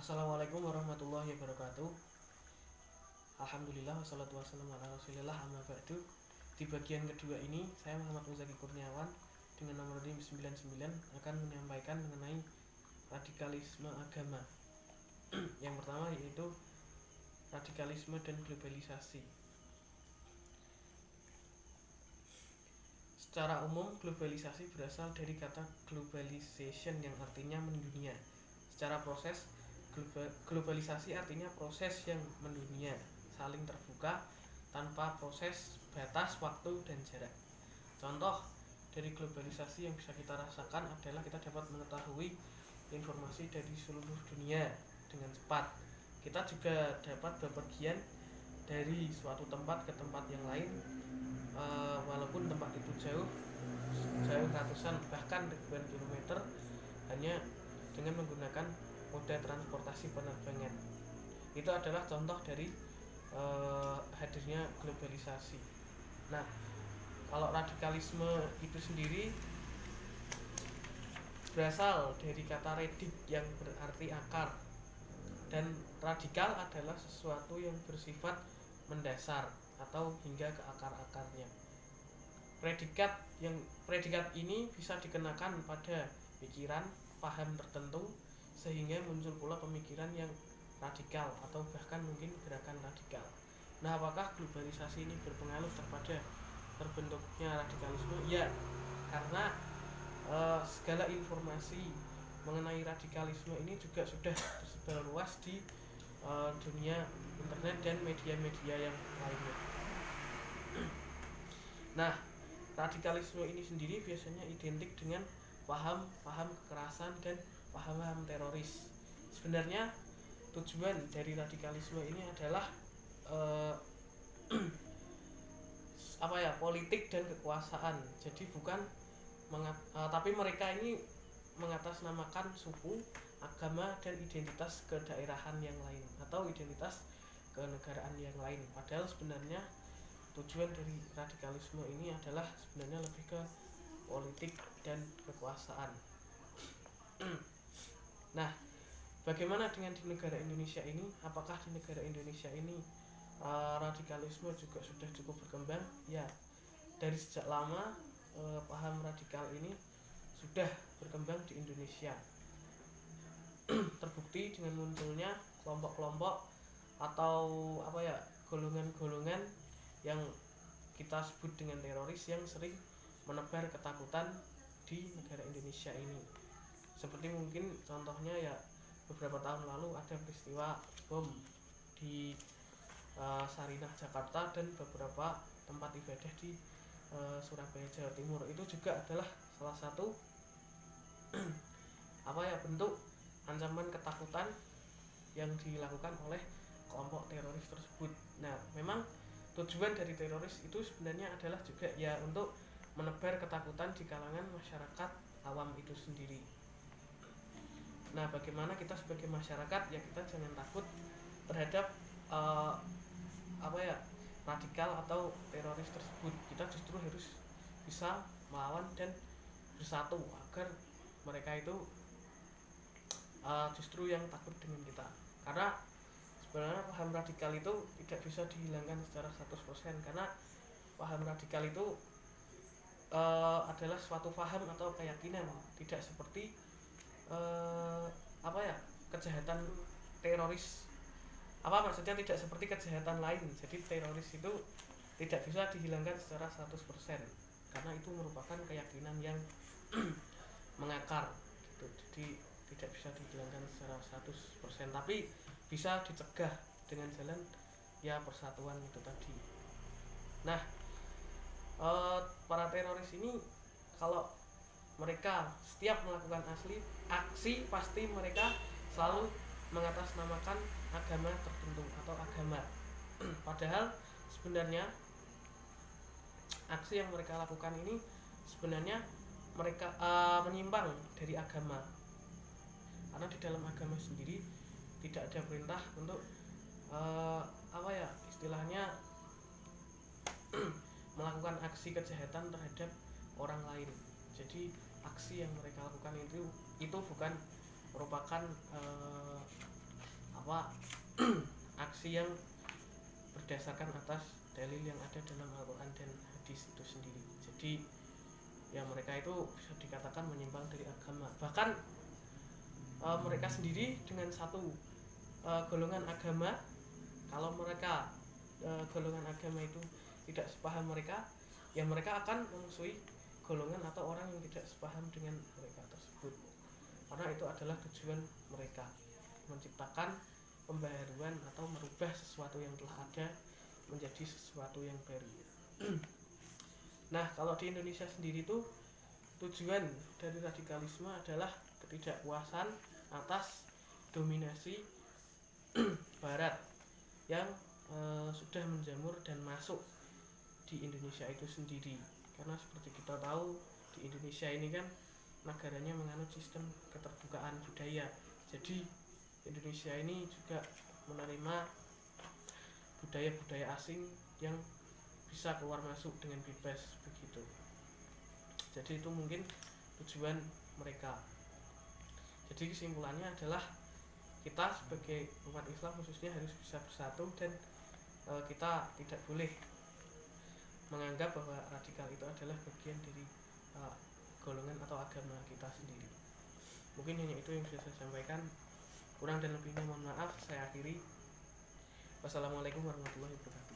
Assalamualaikum warahmatullahi wabarakatuh. Alhamdulillah wassalatu wassalamu ala rasulillah amma ba'du. Di bagian kedua ini saya Muhammad Muzaki Kurniawan dengan nomor NIM 99 akan menyampaikan mengenai radikalisme agama. Yang pertama yaitu radikalisme dan globalisasi. Secara umum globalisasi berasal dari kata globalization yang artinya mendunia. Secara proses, globalisasi artinya proses yang mendunia, saling terbuka, tanpa proses batas waktu dan jarak. Contoh dari globalisasi yang bisa kita rasakan adalah kita dapat mengetahui informasi dari seluruh dunia dengan cepat. Kita juga dapat bepergian dari suatu tempat ke tempat yang lain, walaupun tempat itu jauh ratusan bahkan ribuan kilometer, hanya dengan menggunakan moda transportasi penerbangan. Itu adalah contoh dari hadirnya globalisasi. Nah, kalau radikalisme itu sendiri berasal dari kata redik yang berarti akar, dan radikal adalah sesuatu yang bersifat mendasar atau hingga ke akar-akarnya. Predikat ini bisa dikenakan pada pikiran, paham tertentu, sehingga muncul pula pemikiran yang radikal atau bahkan mungkin gerakan radikal. Nah, apakah globalisasi ini berpengaruh terhadap terbentuknya radikalisme? Ya, karena segala informasi mengenai radikalisme ini juga sudah tersebar luas di dunia internet dan media-media yang lainnya. Nah, radikalisme ini sendiri biasanya identik dengan paham-paham kekerasan dan paham-paham teroris. Sebenarnya tujuan dari radikalisme ini adalah politik dan kekuasaan. Jadi bukan tapi mereka ini mengatasnamakan suku, agama, dan identitas kedaerahan yang lain atau identitas kenegaraan yang lain. Padahal sebenarnya tujuan dari radikalisme ini adalah sebenarnya lebih ke politik dan kekuasaan. Nah, bagaimana dengan di negara Indonesia ini? Apakah di negara Indonesia ini radikalisme juga sudah cukup berkembang? Ya, dari sejak lama paham radikal ini sudah berkembang di Indonesia. Terbukti dengan munculnya kelompok-kelompok atau golongan-golongan yang kita sebut dengan teroris yang sering menebar ketakutan di negara Indonesia ini. Seperti mungkin contohnya ya beberapa tahun lalu ada peristiwa bom di Sarinah Jakarta dan beberapa tempat ibadah di Surabaya Jawa Timur. Itu juga adalah salah satu bentuk ancaman ketakutan yang dilakukan oleh kelompok teroris tersebut. Nah, memang tujuan dari teroris itu sebenarnya adalah juga ya untuk menebar ketakutan di kalangan masyarakat awam itu sendiri. Nah, bagaimana kita sebagai masyarakat ya kita jangan takut terhadap radikal atau teroris tersebut. Kita justru harus bisa melawan dan bersatu agar mereka itu justru yang takut dengan kita. Karena sebenarnya paham radikal itu tidak bisa dihilangkan secara 100%, karena paham radikal itu adalah suatu paham atau keyakinan, tidak seperti kejahatan teroris. Maksudnya tidak seperti kejahatan lain. Jadi teroris itu tidak bisa dihilangkan secara 100%, karena itu merupakan keyakinan yang mengakar gitu. Jadi tidak bisa dihilangkan secara 100%, tapi bisa dicegah dengan jalan ya persatuan itu tadi. Nah, para teroris ini kalau mereka setiap melakukan aksi pasti mereka selalu mengatasnamakan agama tertentu atau agama. Padahal sebenarnya aksi yang mereka lakukan ini sebenarnya mereka menyimpang dari agama. Karena di dalam agama sendiri tidak ada perintah untuk istilahnya melakukan aksi kejahatan terhadap orang lain. Jadi aksi yang mereka lakukan itu bukan merupakan apa aksi yang berdasarkan atas dalil yang ada dalam Al-Quran dan hadis itu sendiri. Jadi ya mereka itu bisa dikatakan menyimpang dari agama. Bahkan mereka sendiri dengan satu golongan agama, kalau mereka golongan agama itu tidak sepaham mereka, ya mereka akan memusuhi golongan atau orang yang tidak sepaham dengan mereka tersebut, karena itu adalah tujuan mereka menciptakan pembaharuan atau merubah sesuatu yang telah ada menjadi sesuatu yang baru. Nah, kalau di Indonesia sendiri tuh tujuan dari radikalisme adalah ketidakpuasan atas dominasi Barat yang sudah menjamur dan masuk di Indonesia itu sendiri. Karena seperti kita tahu di Indonesia ini kan negaranya menganut sistem keterbukaan budaya. Jadi Indonesia ini juga menerima budaya-budaya asing yang bisa keluar masuk dengan bebas begitu. Jadi itu mungkin tujuan mereka. Jadi kesimpulannya adalah kita sebagai umat Islam khususnya harus bisa bersatu, dan kita tidak boleh menganggap bahwa radikal itu adalah bagian dari golongan atau agama kita sendiri. Mungkin hanya itu yang bisa saya sampaikan. Kurang dan lebihnya mohon maaf. Saya akhiri. Wassalamualaikum warahmatullahi wabarakatuh.